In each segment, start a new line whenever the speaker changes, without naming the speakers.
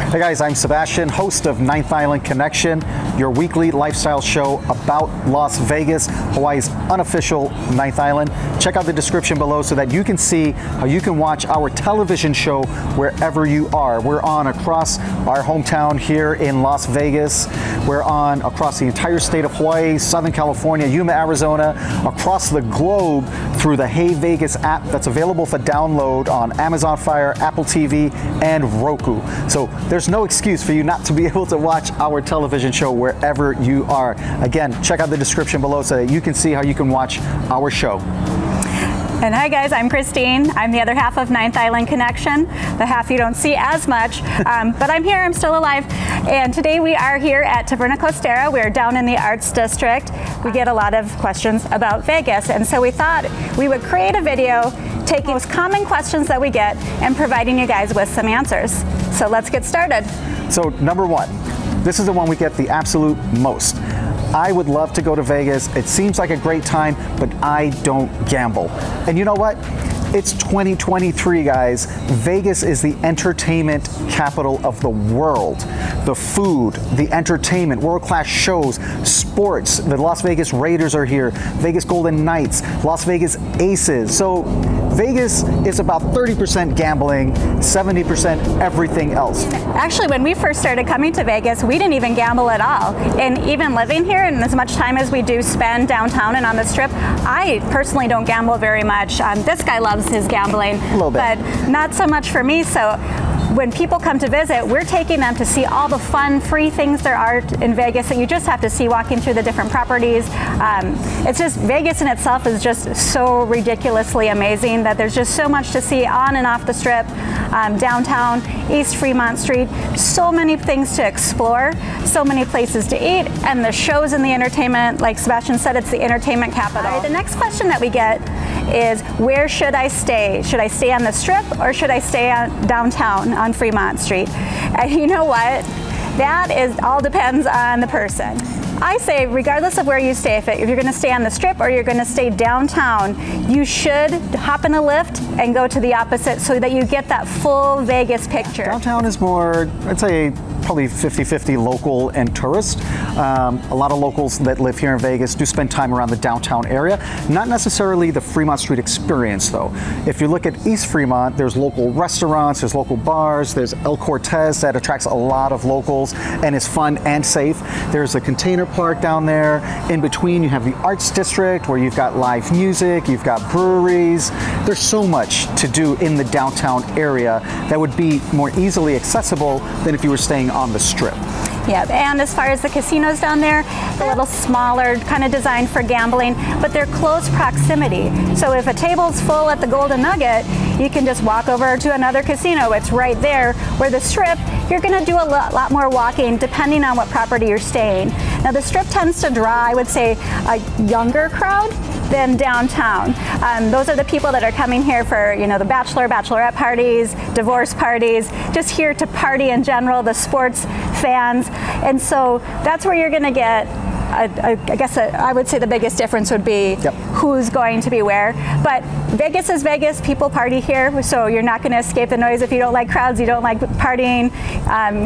Hey guys, I'm Sebastian, host of Ninth Island Connection, your weekly lifestyle show about Las Vegas, Hawaii's unofficial Ninth Island. Check out the description below so that you can see how you can watch our television show wherever you are. We're on across our hometown here in Las Vegas. We're on across the entire state of Hawaii, Southern California, Yuma, Arizona, across the globe through the Hey Vegas app that's available for download on Amazon Fire, Apple TV, and Roku. So there's no excuse for you not to be able to watch our television show wherever you are. Again, check out the description below so that you can see how you can watch our show.
And hi guys, I'm Christine. I'm the other half of Ninth Island Connection, the half you don't see as much, but I'm here, I'm still alive. And today we are here at Taverna Costera. We're down in the Arts District. We get a lot of questions about Vegas, and so we thought we would create a video taking the most common questions that we get and providing you guys with some answers. So let's get started.
So number one, this is the one we get the absolute most. I would love to go to Vegas. It seems like a great time, but I don't gamble. And you know what? It's 2023, guys. Vegas is the entertainment capital of the world. The food, the entertainment, world-class shows, sports. The Las Vegas Raiders are here. Vegas Golden Knights, Las Vegas Aces. So Vegas is about 30% gambling, 70% everything else.
Actually, when we first started coming to Vegas, we didn't even gamble at all. And even living here, and as much time as we do spend downtown and on the Strip, I personally don't gamble very much. This guy loves his gambling,
a little bit,
but not so much for me. So when people come to visit, we're taking them to see all the fun, free things there are in Vegas that you just have to see walking through the different properties. It's just, Vegas in itself is just so ridiculously amazing that there's just so much to see on and off the Strip, downtown, East Fremont Street, so many things to explore, so many places to eat, and the shows and the entertainment, like Sebastian said, it's the entertainment capital. Right, the next question that we get is, where should I stay? Should I stay on the Strip or should I stay downtown on Fremont Street? And you know what? That all depends on the person. I say, regardless of where you stay, if you're going to stay on the Strip or you're going to stay downtown, you should hop in a lift and go to the opposite so that you get that full Vegas picture.
Downtown is more, I'd say, probably 50-50 local and tourist. A lot of locals that live here in Vegas do spend time around the downtown area. Not necessarily the Fremont Street experience, though. If you look at East Fremont, there's local restaurants, there's local bars, there's El Cortez that attracts a lot of locals and is fun and safe. There's a container park down there. In between, you have the Arts District where you've got live music, you've got breweries. There's so much to do in the downtown area that would be more easily accessible than if you were staying on the Strip.
Yeah, and as far as the casinos down there, a little smaller, kind of designed for gambling, but they're close proximity. So if a table's full at the Golden Nugget, you can just walk over to another casino. It's right there. Where the Strip, you're going to do a lot more walking depending on what property you're staying. Now the Strip tends to draw, I would say, a younger crowd than downtown. Those are the people that are coming here for, you know, the bachelorette parties, divorce parties, just here to party in general, the sports fans. And so that's where you're going to get, I would say the biggest difference would be who's going to be where. But Vegas is Vegas, people party here, so you're not going to escape the noise. If you don't like crowds, you don't like partying,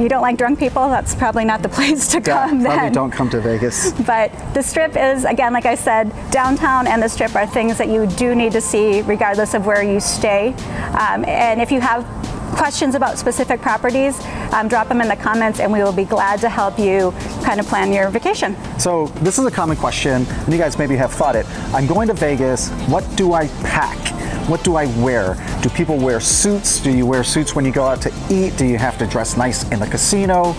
you don't like drunk people, that's probably not the place to come then.
Probably don't come to Vegas.
But the Strip is, again, like I said, downtown and the Strip are things that you do need to see regardless of where you stay. And if you have questions about specific properties, drop them in the comments and we will be glad to help you kind of plan your vacation.
So this is a common question, and you guys maybe have thought it. I'm going to Vegas, what do I pack? What do I wear? Do people wear suits? Do you wear suits when you go out to eat? Do you have to dress nice in the casino?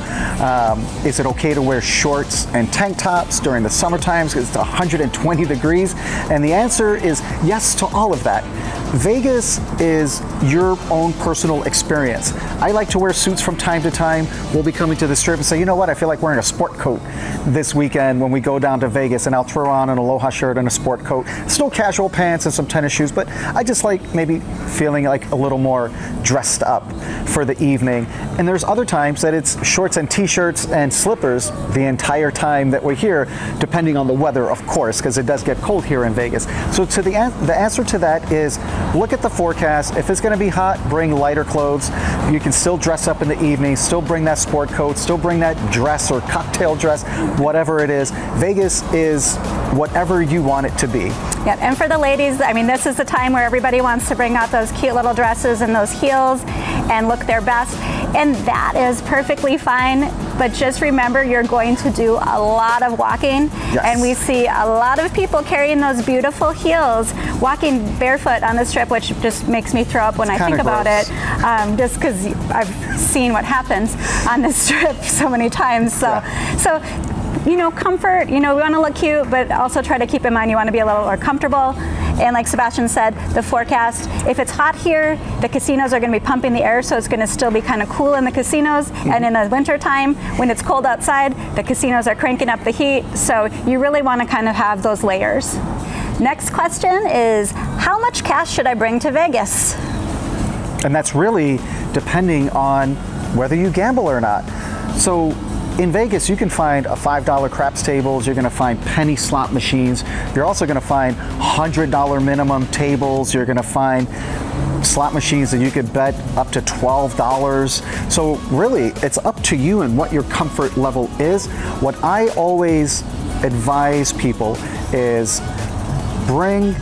Is it okay to wear shorts and tank tops during the summer times because it's 120 degrees? And the answer is yes to all of that. Vegas is your own personal experience. I like to wear suits from time to time. We'll be coming to the Strip and say, you know what, I feel like wearing a sport coat this weekend when we go down to Vegas, and I'll throw on an Aloha shirt and a sport coat. Still casual pants and some tennis shoes, but I just like maybe feeling feeling like a little more dressed up for the evening. And there's other times that it's shorts and t-shirts and slippers the entire time that we're here, depending on the weather, of course, because it does get cold here in Vegas. So to the answer to that is look at the forecast. If it's going to be hot, bring lighter clothes. You can still dress up in the evening, still bring that sport coat, still bring that dress or cocktail dress, whatever it is. Vegas is whatever you want it to be.
Yeah, and for the ladies, I mean, this is the time where everybody wants to bring out those cute little dresses and those heels and look their best, and that is perfectly fine. But just remember, you're going to do a lot of walking,
yes.
And we see a lot of people carrying those beautiful heels, walking barefoot on the Strip, which just makes me throw up when I think about it, just because I've seen what happens on the Strip so many times. So, you know, comfort, you know, we want to look cute, but also try to keep in mind you want to be a little more comfortable. And like Sebastian said, the forecast, if it's hot here, the casinos are going to be pumping the air, so it's going to still be kind of cool in the casinos. And in the winter time, when it's cold outside, the casinos are cranking up the heat. So you really want to kind of have those layers. Next question is, how much cash should I bring to Vegas?
And that's really depending on whether you gamble or not. So in Vegas, you can find a $5 craps tables, you're going to find penny slot machines, you're also going to find $100 minimum tables, you're going to find slot machines that you could bet up to $12. So really, it's up to you and what your comfort level is. What I always advise people is bring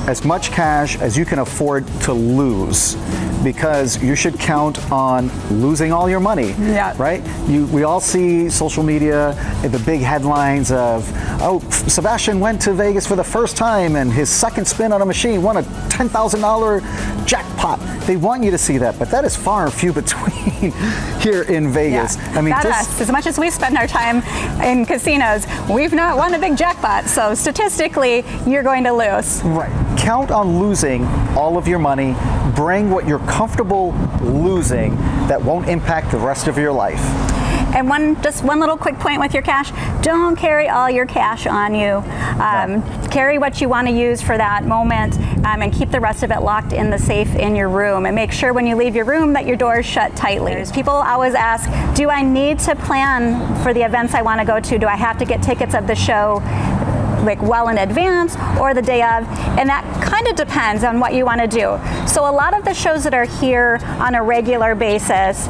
as much cash as you can afford to lose, because you should count on losing all your money, right? We all see social media, the big headlines of, oh, Sebastian went to Vegas for the first time and his second spin on a machine won a $10,000 jackpot. They want you to see that, but that is far and few between here in Vegas.
Yeah.
I mean,
not us. As much as we spend our time in casinos, we've not won a big jackpot, so statistically, you're going to lose.
Right. Count on losing all of your money. Bring what you're comfortable losing that won't impact the rest of your life.
And just one little quick point with your cash, don't carry all your cash on you. Carry what you want to use for that moment, and keep the rest of it locked in the safe in your room. And make sure when you leave your room that your door is shut tightly. People always ask, do I need to plan for the events I want to go to? Do I have to get tickets of the show like well in advance or the day of? And that kind of depends on what you want to do. So a lot of the shows that are here on a regular basis,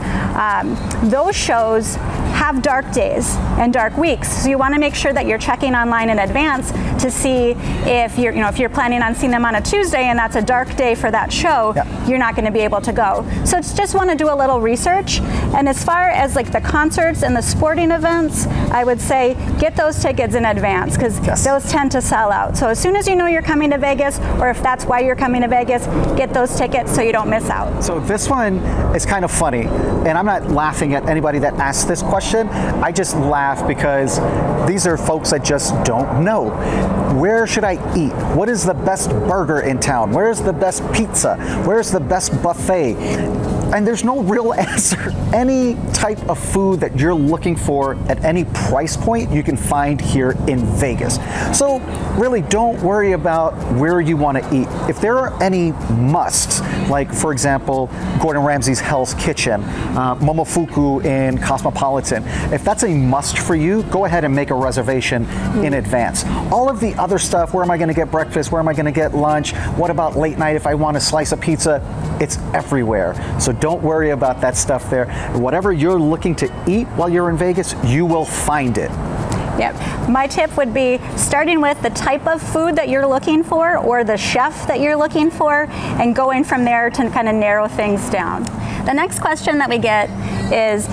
those shows have dark days and dark weeks. So you want to make sure that you're checking online in advance to see if you're planning on seeing them on a Tuesday and that's a dark day for that show, you're not going to be able to go. So it's just want to do a little research. And as far as like the concerts and the sporting events, I would say get those tickets in advance, because those tend to sell out. So as soon as you know you're coming to Vegas, or if that's why you're coming to Vegas, get those tickets so you don't miss out.
So this one is kind of funny, and I'm not laughing at anybody that asks this question. I just laugh because these are folks that just don't know. Where should I eat? What is the best burger in town? Where's the best pizza? Where's the best buffet? And there's no real answer. Any type of food that you're looking for at any price point, you can find here in Vegas. So really don't worry about where you want to eat. If there are any musts, like for example, Gordon Ramsay's Hell's Kitchen, Momofuku in Cosmopolitan, if that's a must for you, go ahead and make a reservation in advance. All of the other stuff, where am I going to get breakfast? Where am I going to get lunch? What about late night if I want a slice of pizza? It's everywhere. So don't worry about that stuff there. Whatever you're looking to eat while you're in Vegas, you will find it.
Yep. My tip would be starting with the type of food that you're looking for or the chef that you're looking for, and going from there to kind of narrow things down. The next question that we get is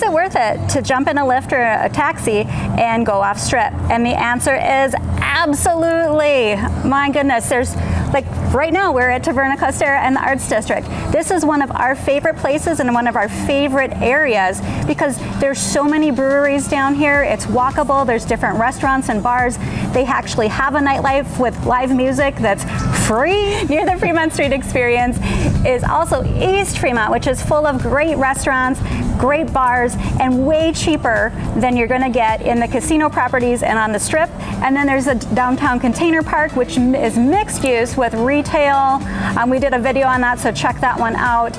it worth it to jump in a Lyft or a taxi and go off strip? And the answer is absolutely. My goodness, there's like right now we're at Taverna Costera and the Arts District. This is one of our favorite places and one of our favorite areas because there's so many breweries down here. It's walkable. There's different restaurants and bars. They actually have a nightlife with live music that's free near the Fremont Street Experience. Is also East Fremont, which is full of great restaurants, great bars, and way cheaper than you're going to get in the casino properties and on the Strip. And then there's a downtown container park, which is mixed use mix with retail. We did a video on that, so check that one out.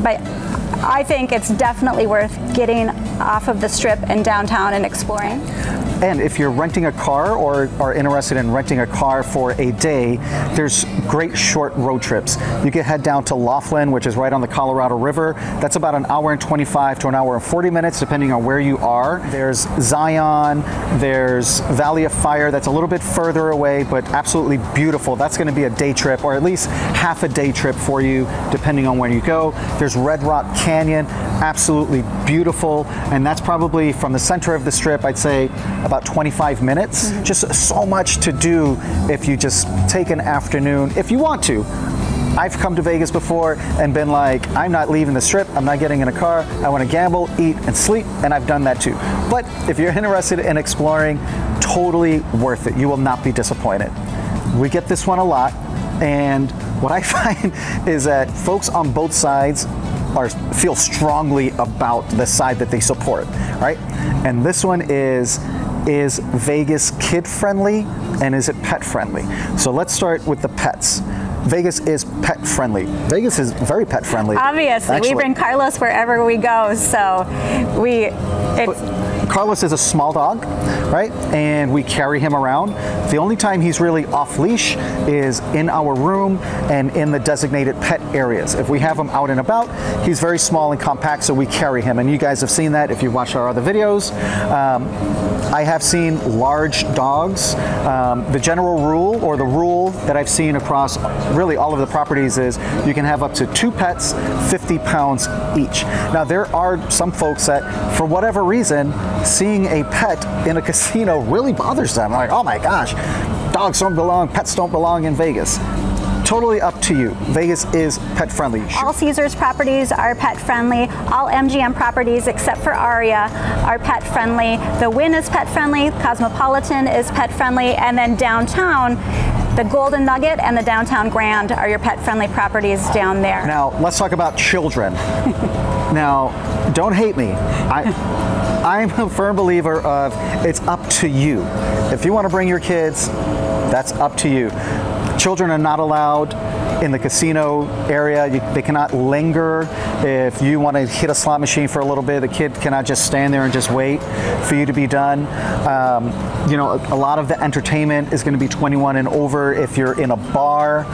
But I think it's definitely worth getting off of the Strip and downtown and exploring.
And if you're renting a car or are interested in renting a car for a day, there's great short road trips. You can head down to Laughlin, which is right on the Colorado River. That's about an hour and 25 to an hour and 40 minutes, depending on where you are. There's Zion, there's Valley of Fire, that's a little bit further away, but absolutely beautiful. That's going to be a day trip, or at least half a day trip for you, depending on where you go. There's Red Rock Canyon, absolutely beautiful, and that's probably from the center of the Strip, I'd say about 25 minutes. Just so much to do if you just take an afternoon, if you want to. I've come to Vegas before and been like, I'm not leaving the Strip, I'm not getting in a car, I want to gamble, eat, and sleep, and I've done that too. But if you're interested in exploring, totally worth it. You will not be disappointed. We get this one a lot, and what I find is that folks on both sides feel strongly about the side that they support, right? And this one is Vegas kid friendly and is it pet friendly? So let's start with the pets. Vegas is pet friendly. Vegas is very pet friendly.
Obviously, actually. We bring Carlos wherever we go, so
Carlos is a small dog, right? And we carry him around. The only time he's really off leash is in our room and in the designated pet areas. If we have him out and about, he's very small and compact, so we carry him. And you guys have seen that if you've watched our other videos. I have seen large dogs. The general rule, or the rule that I've seen across really all of the properties, is you can have up to 2 pets, 50 pounds each. Now there are some folks that, for whatever reason, seeing a pet in a casino really bothers them. Like, oh my gosh, dogs don't belong, pets don't belong in Vegas. Totally up to you. Vegas is pet friendly.
All Caesars properties are pet friendly. All MGM properties except for Aria are pet friendly. The Wynn is pet friendly. Cosmopolitan is pet friendly. And then downtown, the Golden Nugget and the Downtown Grand are your pet friendly properties down there.
Now let's talk about children. Now, don't hate me. I'm a firm believer of it's up to you. If you want to bring your kids, that's up to you. Children are not allowed in the casino area. They cannot linger. If you want to hit a slot machine for a little bit, the kid cannot just stand there and just wait for you to be done. You know, a lot of the entertainment is going to be 21 and over if you're in a bar.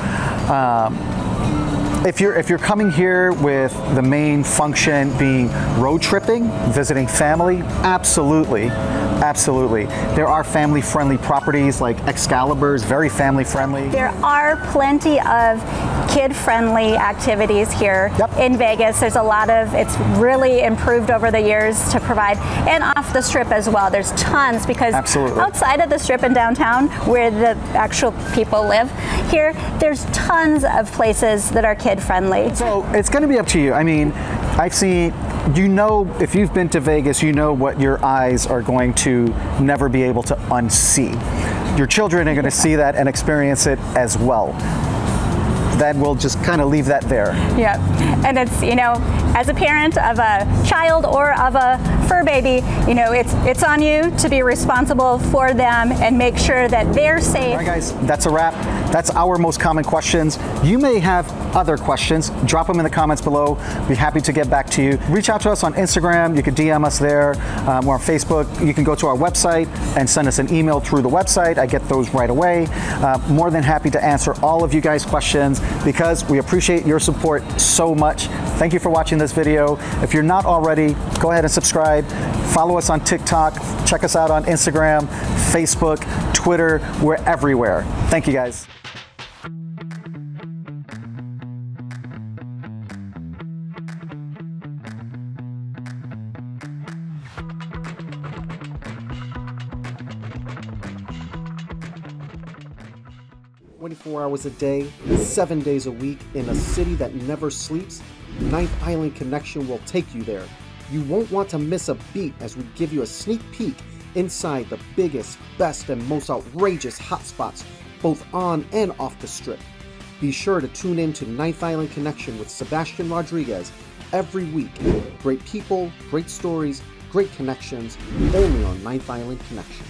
If you're coming here with the main function being road tripping, visiting family, absolutely. Absolutely. There are family-friendly properties like Excalibur's, very family-friendly.
There are plenty of kid-friendly activities here in Vegas. There's a lot of, it's really improved over the years to provide, and off the Strip as well. There's tons, because outside of the Strip and downtown, where the actual people live, here, there's tons of places that are kid-friendly.
So it's going to be up to you. I mean, I've seen, you know, if you've been to Vegas, you know what your eyes are going to never be able to unsee. Your children are going to see that and experience it as well. Then we'll just kind of leave that there.
Yeah, and it's, you know, as a parent of a child or of a fur baby, you know, it's on you to be responsible for them and make sure that they're safe.
All right, guys, that's a wrap. That's our most common questions. You may have other questions. Drop them in the comments below. Be happy to get back to you. Reach out to us on Instagram. You can DM us there. Or on Facebook. You can go to our website and send us an email through the website. I get those right away. More than happy to answer all of you guys' questions, because we appreciate your support so much. Thank you for watching this video. If you're not already, go ahead and subscribe. Follow us on TikTok. Check us out on Instagram, Facebook, Twitter. We're everywhere. Thank you, guys. Hours a day, 7 days a week, in a city that never sleeps, Ninth Island Connection will take you there. You won't want to miss a beat as we give you a sneak peek inside the biggest, best, and most outrageous hotspots, both on and off the Strip. Be sure to tune in to Ninth Island Connection with Sebastian Rodriguez every week. Great people, great stories, great connections, only on Ninth Island Connection.